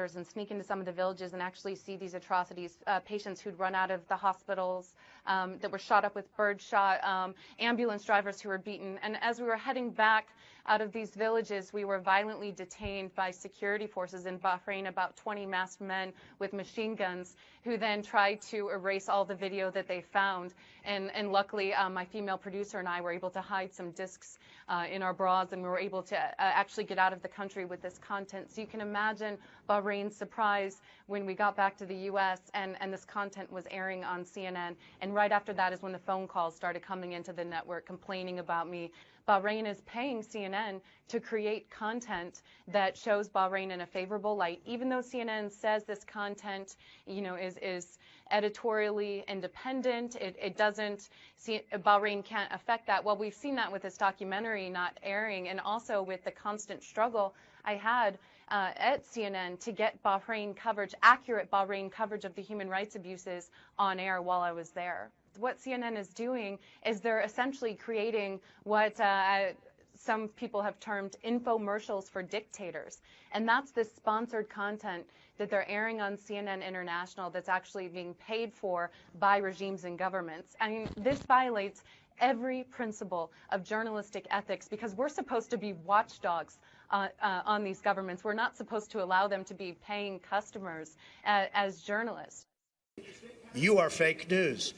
wonders and sneak into some of the villages and actually see these atrocities, patients who'd run out of the hospitals, that were shot up with birdshot, ambulance drivers who were beaten. And as we were heading back out of these villages, we were violently detained by security forces in Bahrain, about 20 masked men with machine guns, who then tried to erase all the video that they found. And luckily, my female producer and I were able to hide some discs in our bras, and we were able to actually get out of the country with this content. So you can imagine Bahrain's surprise when we got back to the U.S. and this content was airing on CNN. And right after that is when the phone calls started coming into the network complaining about me. Bahrain is paying CNN to create content that shows Bahrain in a favorable light, even though CNN says this content, is editorially independent. It doesn't see, Bahrain can't affect that. Well, we've seen that with this documentary not airing, and also with the constant struggle I had at CNN to get Bahrain coverage, accurate Bahrain coverage of the human rights abuses on air while I was there. What CNN is doing is they're essentially creating what some people have termed infomercials for dictators. And that's this sponsored content that they're airing on CNN International that's actually being paid for by regimes and governments. I mean, this violates every principle of journalistic ethics, because we're supposed to be watchdogs on these governments. We're not supposed to allow them to be paying customers as journalists. You are fake news.